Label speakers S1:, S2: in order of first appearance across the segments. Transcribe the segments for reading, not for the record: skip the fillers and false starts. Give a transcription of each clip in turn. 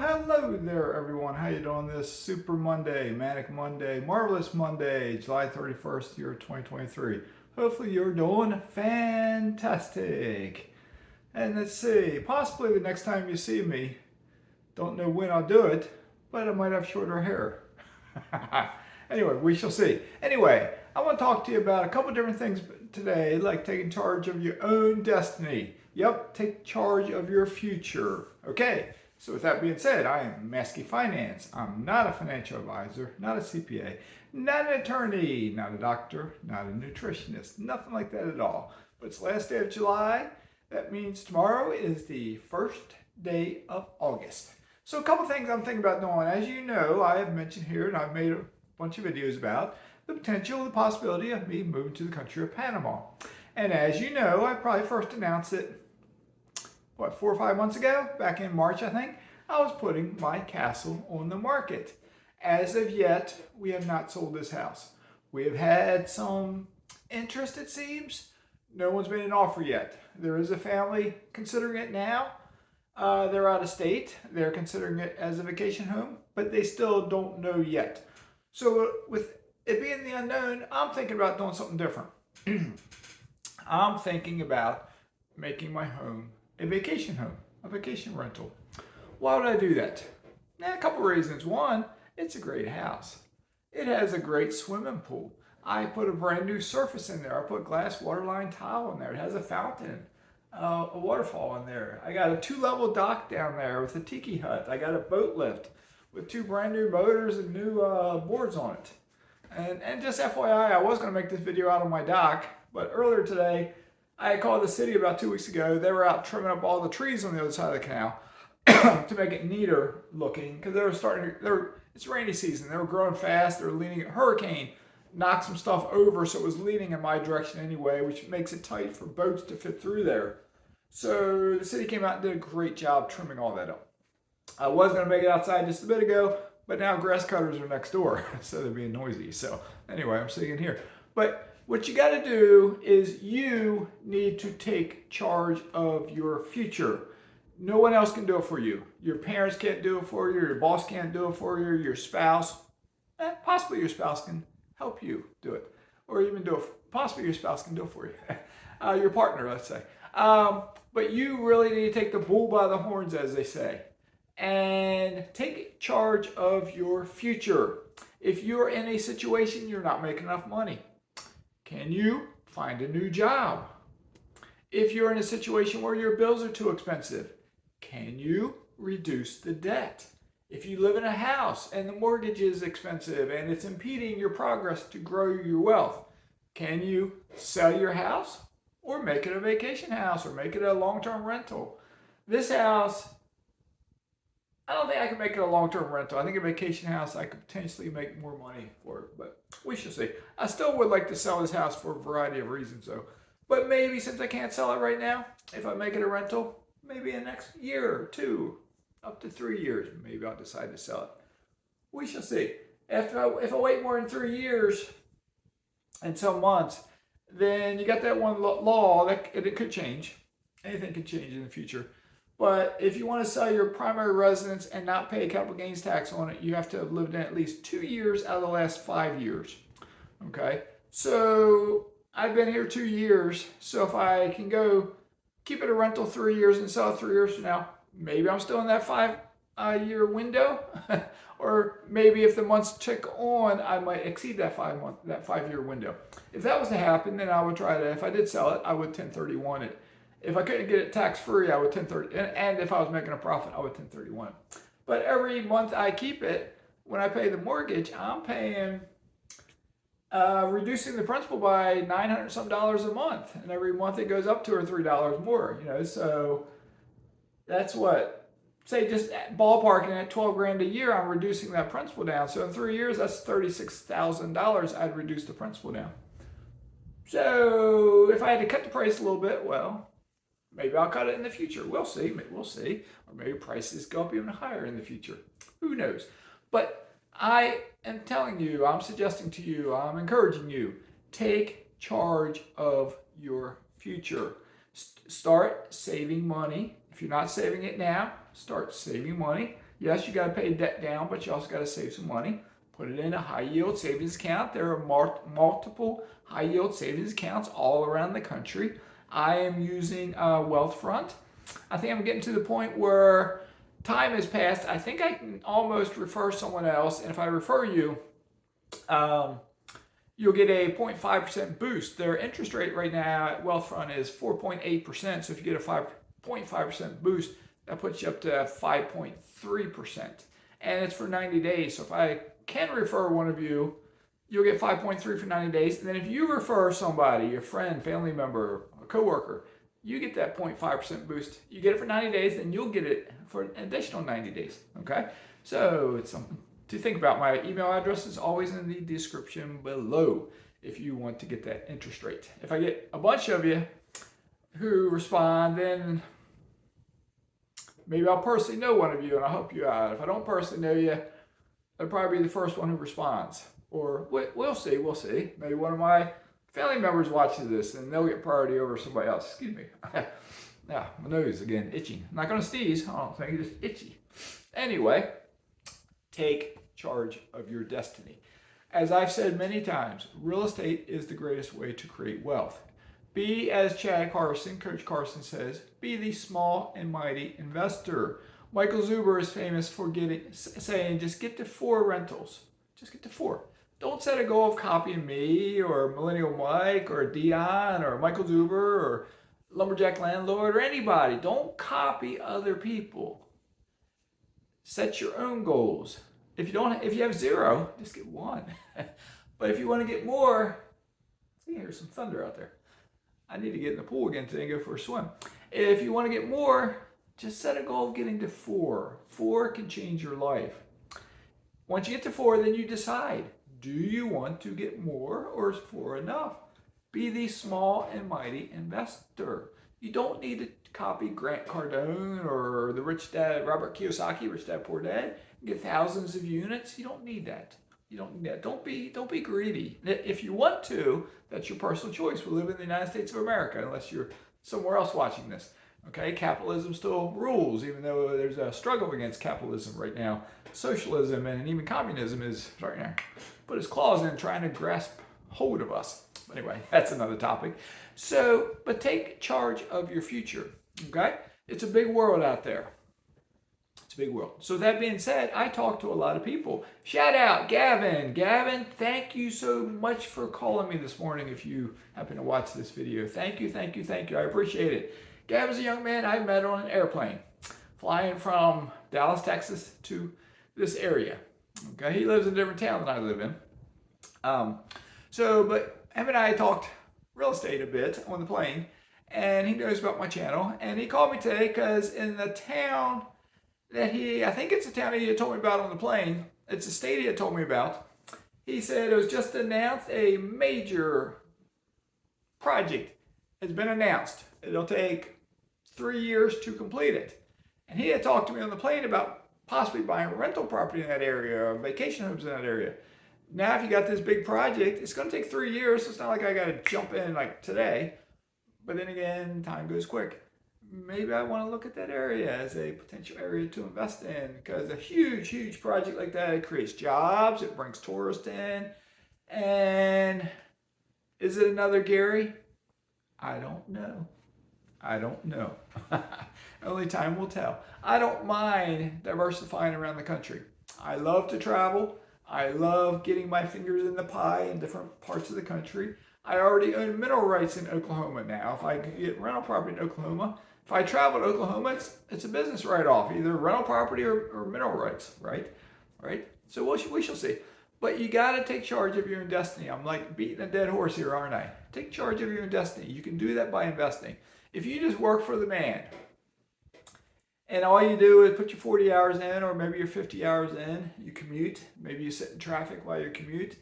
S1: hello there everyone. How you doing this Super Monday, Manic Monday, Marvelous Monday, July 31st, year 2023. Hopefully you're doing fantastic. And let's see, possibly the next time you see me, don't know when I'll do it, but I might have shorter hair. Anyway, we shall see. Anyway, I want to talk to you about a couple different things today, like taking charge of your own destiny. Yep, take charge of your future. Okay, so with that being said, I am Mazske Finance. I'm not a financial advisor, not a CPA, not an attorney, not a doctor, not a nutritionist, nothing like that at all. But it's the last day of July. That means tomorrow is the first day of August. So a couple things I'm thinking about doing. As you know, I have mentioned here, and I've made a bunch of videos about the potential, the possibility of me moving to the country of Panama. And as you know, I probably first announced it, 4 or 5 months ago, back in March, I think, I was putting my castle on the market. As of yet, we have not sold this house. We have had some interest, it seems. No one's made an offer yet. There is a family considering it now. They're out of state. They're considering it as a vacation home, but they still don't know yet. So with it being the unknown, I'm thinking about doing something different. I'm thinking about making my home a vacation home, a vacation rental. Why would I do that? A couple reasons. One, it's a great house. It has a great swimming pool. I put a brand new surface in there. I put glass waterline tile in there. It has a fountain, a waterfall in there. I got a 2-level dock down there with a tiki hut. I got a boat lift with 2 brand new motors and new boards on it. And just FYI, I was going to make this video out on my dock, but earlier today, I called the city about 2 weeks ago. They were out trimming up all the trees on the other side of the canal to make it neater looking, because it's rainy season. They were growing fast. They were leaning. A hurricane knocked some stuff over, so it was leaning in my direction anyway, which makes it tight for boats to fit through there. So the city came out and did a great job trimming all that up. I was going to make it outside just a bit ago, but now grass cutters are next door, so they're being noisy. So anyway, I'm sitting in here. But what you got to do is you need to take charge of your future. No one else can do it for you. Your parents can't do it for you. Your boss can't do it for you. Your spouse, possibly your spouse can help you do it. Or even do it, possibly your spouse can do it for you. Your partner, let's say. But you really need to take the bull by the horns, as they say, and take charge of your future. If you're in a situation you're not making enough money, can you find a new job? If you're in a situation where your bills are too expensive, can you reduce the debt? If you live in a house and the mortgage is expensive and it's impeding your progress to grow your wealth, can you sell your house or make it a vacation house or make it a long-term rental? This house, I don't think I can make it a long-term rental. I think a vacation house, I could potentially make more money for it, but we shall see. I still would like to sell this house for a variety of reasons, though. But maybe since I can't sell it right now, if I make it a rental, maybe in the next year or 2, up to 3 years, maybe I'll decide to sell it. We shall see. If I wait more than 3 years and some months, then you got that one law that it could change. Anything could change in the future. But if you want to sell your primary residence and not pay capital gains tax on it, you have to have lived in at least 2 years out of the last 5 years. Okay? So I've been here 2 years. So if I can go keep it a rental 3 years and sell it 3 years from now, maybe I'm still in that 5-year window. Or maybe if the months tick on, I might exceed that 5-year window. If that was to happen, then I would try to, if I did sell it, I would 1031 it. If I couldn't get it tax-free, I would 1030, and if I was making a profit, I would 1031 it. But every month I keep it, when I pay the mortgage, I'm paying, reducing the principal by $900 some a month, and every month it goes up $2 or $3 more. So that's what, say, just ballparking at $12,000 a year, I'm reducing that principal down. So in 3 years, that's $36,000 I'd reduce the principal down. So if I had to cut the price a little bit, well, maybe I'll cut it in the future. We'll see. We'll see. Or maybe prices go up even higher in the future. Who knows? But I am telling you, I'm suggesting to you, I'm encouraging you, take charge of your future. Start saving money. If you're not saving it now, start saving money. Yes, you got to pay debt down, but you also got to save some money. Put it in a high yield savings account. There are multiple high yield savings accounts all around the country. I am using Wealthfront. I think I'm getting to the point where time has passed. I think I can almost refer someone else, and if I refer you, you'll get a 0.5% boost. Their interest rate right now at Wealthfront is 4.8%. So if you get a 5.5% boost, that puts you up to 5.3%. And it's for 90 days. So if I can refer one of you, you'll get 5.3 for 90 days. And then if you refer somebody, your friend, family member, a coworker, you get that 0.5% boost. You get it for 90 days, then you'll get it for an additional 90 days. Okay? So it's something to think about. My email address is always in the description below if you want to get that interest rate. If I get a bunch of you who respond, then maybe I'll personally know one of you and I'll help you out. If I don't personally know you, I'll probably be the first one who responds. Or we'll see. Maybe one of my family members watches this and they'll get priority over somebody else. Excuse me. Yeah, my nose again, itchy. I'm not going to sneeze. I don't think it's itchy. Anyway, take charge of your destiny. As I've said many times, real estate is the greatest way to create wealth. Be, as Coach Carson says, be the small and mighty investor. Michael Zuber is famous for saying, just get to 4 rentals. Just get to 4. Don't set a goal of copying me or Millennial Mike or Dion or Michael Zuber or Lumberjack Landlord or anybody. Don't copy other people. Set your own goals. If you have 0, just get 1. But if you want to get more, I think there's some thunder out there. I need to get in the pool again today and go for a swim. If you want to get more, just set a goal of getting to 4. 4 can change your life. Once you get to 4, then you decide, do you want to get more or is 4 enough? Be the small and mighty investor. You don't need to copy Grant Cardone or the Rich Dad, Robert Kiyosaki, Rich Dad, Poor Dad, and get thousands of units. You don't need that. You don't need that. Don't be greedy. If you want to, that's your personal choice. We live in the United States of America, unless you're somewhere else watching this. Okay, capitalism still rules, even though there's a struggle against capitalism right now. Socialism and even communism is starting to put its claws in, trying to grasp hold of us. Anyway, that's another topic. So, but take charge of your future. Okay, it's a big world out there. It's a big world. So that being said, I talk to a lot of people. Shout out Gavin. Gavin, thank you so much for calling me this morning. If you happen to watch this video, thank you. I appreciate it. Gavin's a young man I met on an airplane, flying from Dallas, Texas to this area. Okay, he lives in a different town than I live in. But him and I talked real estate a bit on the plane, and he knows about my channel. And he called me today because in the town that I think it's the town he had told me about on the plane, it's a state he had told me about. He said it was just announced, a major project has been announced. It'll take 3 years to complete it. And he had talked to me on the plane about possibly buying rental property in that area or vacation homes in that area. Now, if you got this big project, it's going to take 3 years. So it's not like I got to jump in like today. But then again, time goes quick. Maybe I want to look at that area as a potential area to invest in, because a huge project like that, it creates jobs, it brings tourists in. And is it another Gary? I don't know. Only time will tell. I don't mind diversifying around the country. I love to travel. I love getting my fingers in the pie in different parts of the country. I already own mineral rights in Oklahoma now. If I could get rental property in Oklahoma, if I travel to Oklahoma, it's a business write-off, either rental property or mineral rights, right? So we shall see. But you got to take charge of your own destiny. I'm like beating a dead horse here, aren't I? Take charge of your own destiny. You can do that by investing. If you just work for the man, and all you do is put your 40 hours in, or maybe your 50 hours in, you commute, maybe you sit in traffic while you commute,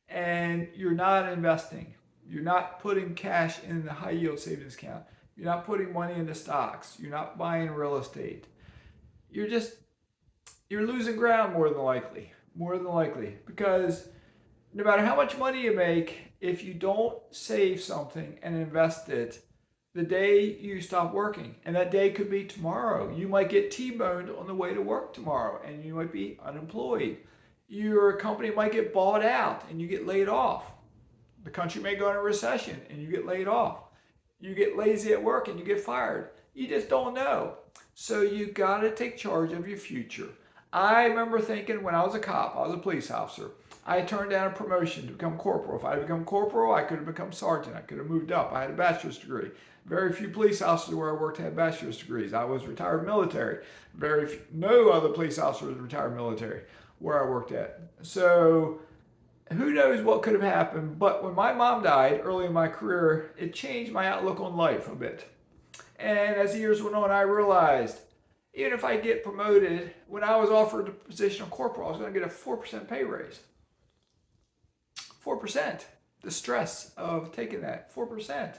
S1: and you're not investing. You're not putting cash in the high yield savings account. You're not putting money into stocks. You're not buying real estate. You're losing ground more than likely, because no matter how much money you make, if you don't save something and invest it, the day you stop working. And that day could be tomorrow. You might get T-boned on the way to work tomorrow and you might be unemployed. Your company might get bought out and you get laid off. The country may go into recession and you get laid off. You get lazy at work and you get fired. You just don't know. So you got to take charge of your future. I remember thinking when I was a cop, I was a police officer, I turned down a promotion to become corporal. If I had become corporal, I could have become sergeant. I could have moved up. I had a bachelor's degree. Very few police officers where I worked had bachelor's degrees. I was retired military. No other police officer was retired military where I worked at. So who knows what could have happened. But when my mom died early in my career, it changed my outlook on life a bit. And as the years went on, I realized even if I get promoted, when I was offered the position of corporal, I was going to get a 4% pay raise. 4%. The stress of taking that, 4%.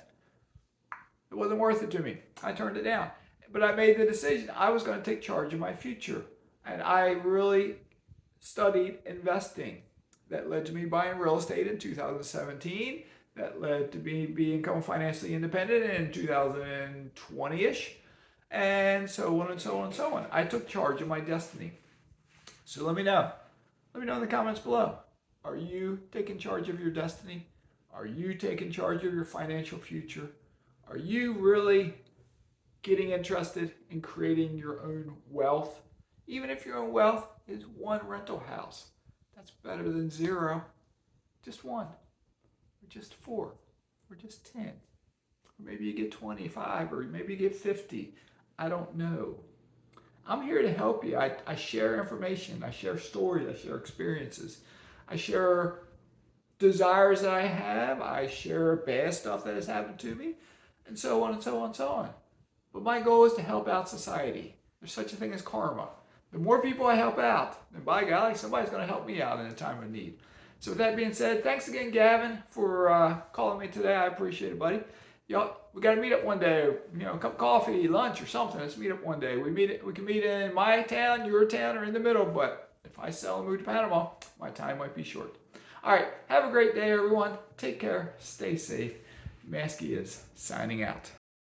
S1: It wasn't worth it to me. I turned it down. But I made the decision I was going to take charge of my future. And I really studied investing. That led to me buying real estate in 2017. That led to me becoming financially independent in 2020-ish. And so on and so on and so on. I took charge of my destiny. So let me know. Let me know in the comments below. Are you taking charge of your destiny? Are you taking charge of your financial future? Are you really getting interested in creating your own wealth? Even if your own wealth is one rental house, that's better than zero. Just one, or just 4, or just 10. Or maybe you get 25, or maybe you get 50. I don't know. I'm here to help you. I share information. I share stories. I share experiences. I share desires that I have. I share bad stuff that has happened to me, and so on and so on and so on. But my goal is to help out society. There's such a thing as karma. The more people I help out, then by golly, somebody's going to help me out in a time of need. So with that being said, thanks again, Gavin, for calling me today. I appreciate it, buddy. Y'all, we got to meet up one day. A cup of coffee, lunch, or something. Let's meet up one day. We can meet in my town, your town, or in the middle. But if I sell and move to Panama, my time might be short. All right, have a great day, everyone. Take care. Stay safe. Mazske is signing out.